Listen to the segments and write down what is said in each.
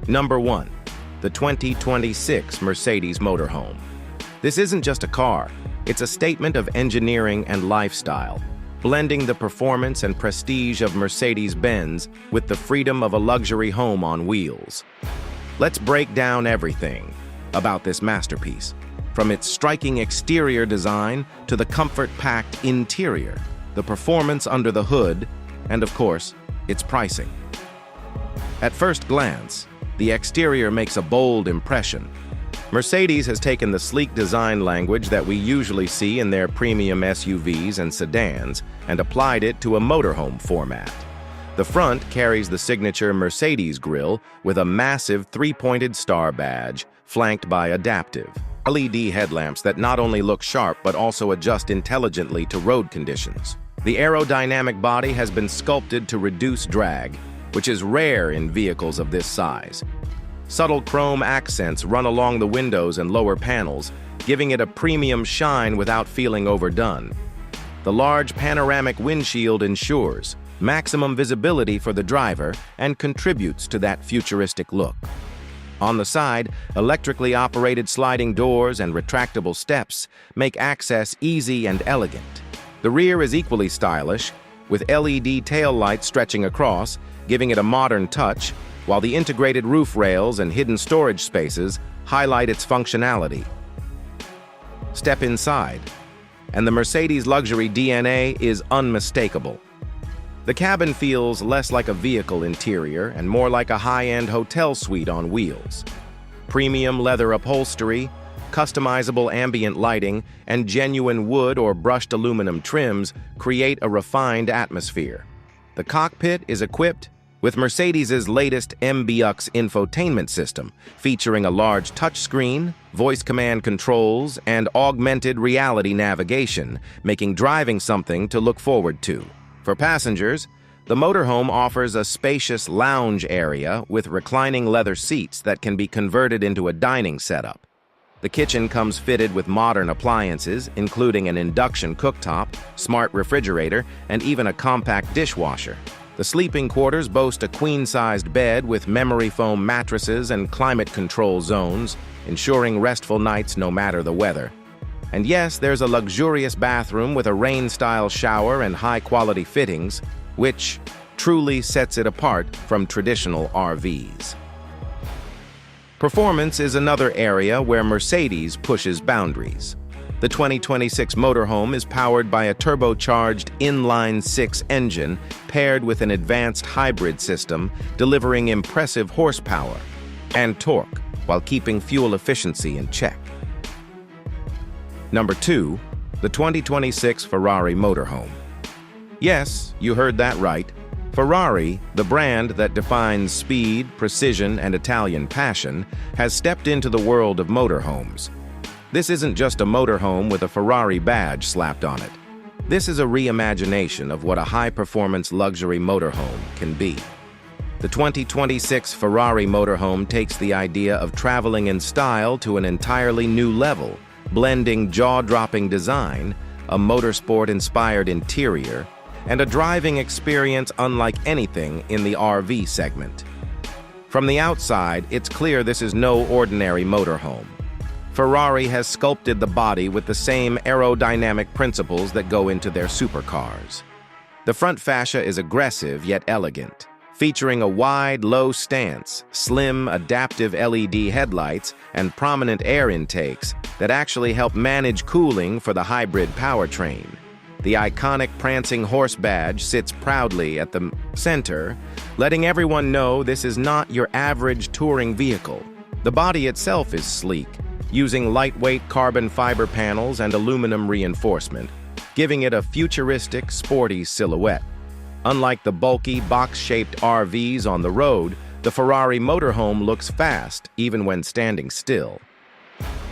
Number 1. The 2026 Mercedes Motorhome. This isn't just a car, it's a statement of engineering and lifestyle, blending the performance and prestige of Mercedes-Benz with the freedom of a luxury home on wheels. Let's break down everything about this masterpiece, from its striking exterior design to the comfort-packed interior, the performance under the hood, and of course, its pricing. At first glance, the exterior makes a bold impression. Mercedes has taken the sleek design language that we usually see in their premium SUVs and sedans and applied it to a motorhome format. The front carries the signature Mercedes grille with a massive three-pointed star badge, flanked by adaptive LED headlamps that not only look sharp but also adjust intelligently to road conditions. The aerodynamic body has been sculpted to reduce drag, which is rare in vehicles of this size. Subtle chrome accents run along the windows and lower panels, giving it a premium shine without feeling overdone. The large panoramic windshield ensures maximum visibility for the driver and contributes to that futuristic look. On the side, electrically operated sliding doors and retractable steps make access easy and elegant. The rear is equally stylish, with LED taillights stretching across, giving it a modern touch, while the integrated roof rails and hidden storage spaces highlight its functionality. Step inside, and the Mercedes luxury DNA is unmistakable. The cabin feels less like a vehicle interior and more like a high-end hotel suite on wheels. Premium leather upholstery, customizable ambient lighting, and genuine wood or brushed aluminum trims create a refined atmosphere. The cockpit is equipped with Mercedes' latest MBUX infotainment system, featuring a large touchscreen, voice command controls, and augmented reality navigation, making driving something to look forward to. For passengers, the motorhome offers a spacious lounge area with reclining leather seats that can be converted into a dining setup. The kitchen comes fitted with modern appliances, including an induction cooktop, smart refrigerator, and even a compact dishwasher. The sleeping quarters boast a queen-sized bed with memory foam mattresses and climate control zones, ensuring restful nights no matter the weather. And yes, there's a luxurious bathroom with a rain-style shower and high-quality fittings, which truly sets it apart from traditional RVs. Performance is another area where Mercedes pushes boundaries. The 2026 Motorhome is powered by a turbocharged inline-six engine paired with an advanced hybrid system, delivering impressive horsepower and torque while keeping fuel efficiency in check. Number 2, the 2026 Ferrari Motorhome. Yes, you heard that right. Ferrari, the brand that defines speed, precision, and Italian passion, has stepped into the world of motorhomes. This isn't just a motorhome with a Ferrari badge slapped on it. This is a reimagination of what a high-performance luxury motorhome can be. The 2026 Ferrari Motorhome takes the idea of traveling in style to an entirely new level, blending jaw-dropping design, a motorsport-inspired interior, and a driving experience unlike anything in the RV segment. From the outside, it's clear this is no ordinary motorhome. Ferrari has sculpted the body with the same aerodynamic principles that go into their supercars. The front fascia is aggressive yet elegant, featuring a wide, low stance, slim, adaptive LED headlights, and prominent air intakes that actually help manage cooling for the hybrid powertrain. The iconic prancing horse badge sits proudly at the center, letting everyone know this is not your average touring vehicle. The body itself is sleek, using lightweight carbon fiber panels and aluminum reinforcement, giving it a futuristic, sporty silhouette. Unlike the bulky, box-shaped RVs on the road, the Ferrari Motorhome looks fast even when standing still.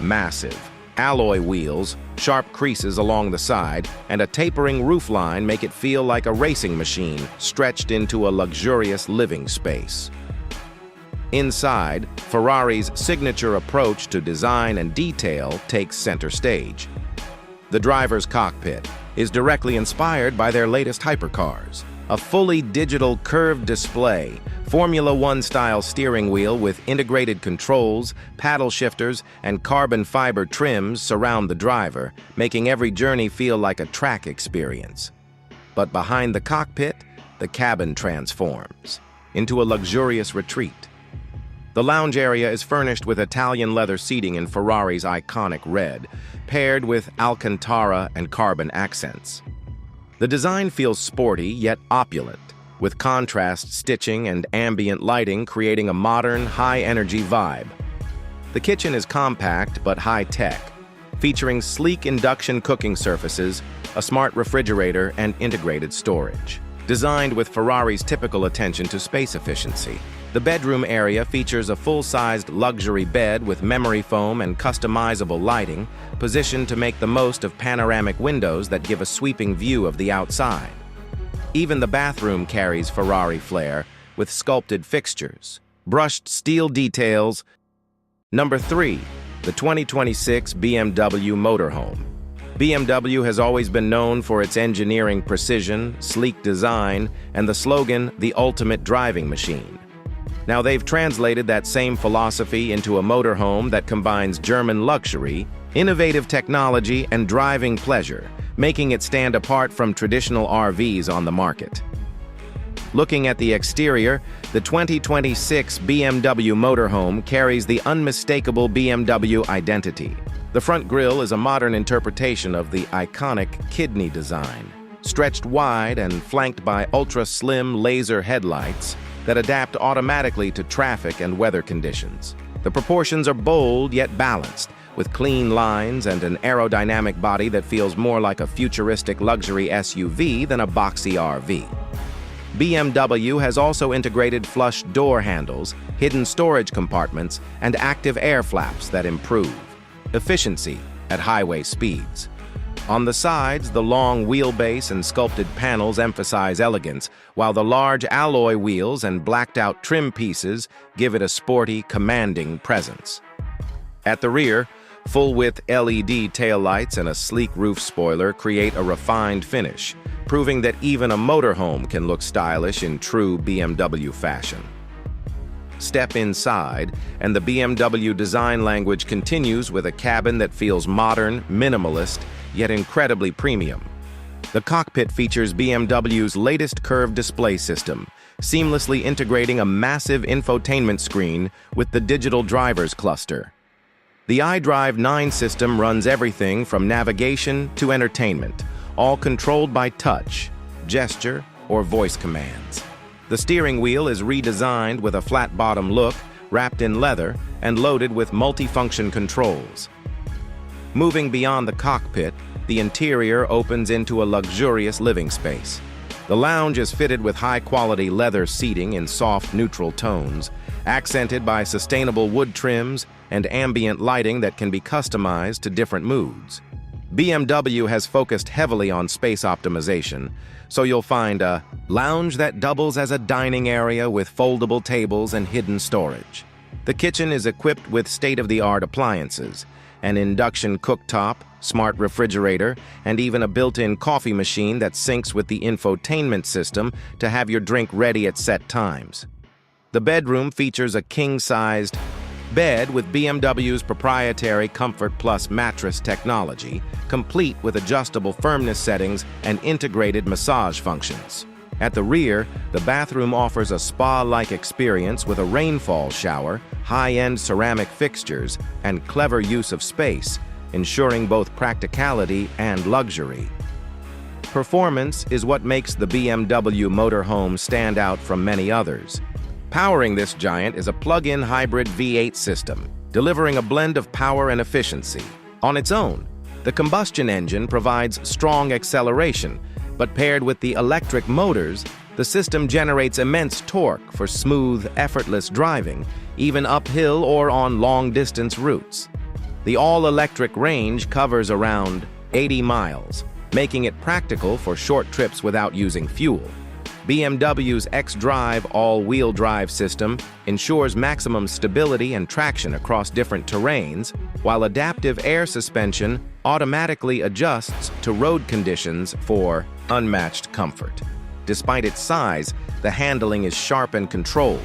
Massive, Alloy wheels, sharp creases along the side, and a tapering roofline make it feel like a racing machine stretched into a luxurious living space. Inside, Ferrari's signature approach to design and detail takes center stage. The driver's cockpit is directly inspired by their latest hypercars. A fully digital curved display, Formula One-style steering wheel with integrated controls, paddle shifters, and carbon fiber trims surround the driver, making every journey feel like a track experience. But behind the cockpit, the cabin transforms into a luxurious retreat. The lounge area is furnished with Italian leather seating in Ferrari's iconic red, paired with Alcantara and carbon accents. The design feels sporty yet opulent, with contrast stitching and ambient lighting creating a modern, high-energy vibe. The kitchen is compact but high-tech, featuring sleek induction cooking surfaces, a smart refrigerator, and integrated storage. Designed with Ferrari's typical attention to space efficiency, the bedroom area features a full-sized luxury bed with memory foam and customizable lighting, positioned to make the most of panoramic windows that give a sweeping view of the outside. Even the bathroom carries Ferrari flair, with sculpted fixtures, brushed steel details. Number 3. The 2026 BMW Motorhome. BMW has always been known for its engineering precision, sleek design, and the slogan, "The ultimate driving machine." Now they've translated that same philosophy into a motorhome that combines German luxury, innovative technology, and driving pleasure, making it stand apart from traditional RVs on the market. Looking at the exterior, the 2026 BMW Motorhome carries the unmistakable BMW identity. The front grille is a modern interpretation of the iconic kidney design, stretched wide and flanked by ultra-slim laser headlights that adapt automatically to traffic and weather conditions. The proportions are bold yet balanced, with clean lines and an aerodynamic body that feels more like a futuristic luxury SUV than a boxy RV. BMW has also integrated flush door handles, hidden storage compartments, and active air flaps that improve efficiency at highway speeds. On the sides, the long wheelbase and sculpted panels emphasize elegance, while the large alloy wheels and blacked-out trim pieces give it a sporty, commanding presence. At the rear, full-width LED taillights and a sleek roof spoiler create a refined finish, proving that even a motorhome can look stylish in true BMW fashion. Step inside, and the BMW design language continues with a cabin that feels modern, minimalist, yet incredibly premium. The cockpit features BMW's latest curved display system, seamlessly integrating a massive infotainment screen with the digital driver's cluster. The iDrive 9 system runs everything from navigation to entertainment, all controlled by touch, gesture, or voice commands. The steering wheel is redesigned with a flat-bottom look, wrapped in leather, and loaded with multifunction controls. Moving beyond the cockpit, the interior opens into a luxurious living space. The lounge is fitted with high-quality leather seating in soft, neutral tones, accented by sustainable wood trims and ambient lighting that can be customized to different moods. BMW has focused heavily on space optimization, so you'll find a lounge that doubles as a dining area with foldable tables and hidden storage. The kitchen is equipped with state-of-the-art appliances, an induction cooktop, smart refrigerator, and even a built-in coffee machine that syncs with the infotainment system to have your drink ready at set times. The bedroom features a king-sized bed with BMW's proprietary Comfort Plus mattress technology, complete with adjustable firmness settings and integrated massage functions. At the rear, the bathroom offers a spa-like experience with a rainfall shower, high-end ceramic fixtures, and clever use of space, ensuring both practicality and luxury. Performance is what makes the BMW Motorhome stand out from many others. Powering this giant is a plug-in hybrid V8 system, delivering a blend of power and efficiency. On its own, the combustion engine provides strong acceleration, but paired with the electric motors, the system generates immense torque for smooth, effortless driving, even uphill or on long-distance routes. The all-electric range covers around 80 miles, making it practical for short trips without using fuel. BMW's xDrive all-wheel drive system ensures maximum stability and traction across different terrains, while adaptive air suspension automatically adjusts to road conditions for unmatched comfort. Despite its size, the handling is sharp and controlled,